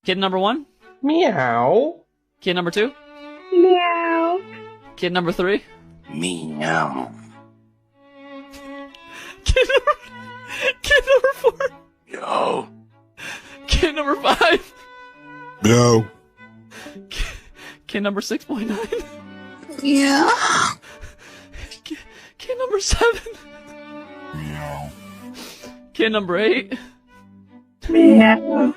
Kid number 1? Meow. Kid number 2? Meow. Kid number 3? Meow. Kid number 4? Yo. Kid number 5? No. Kid number 6.9? Yeah. Kid number 7? Meow. Kid number 8? Meow.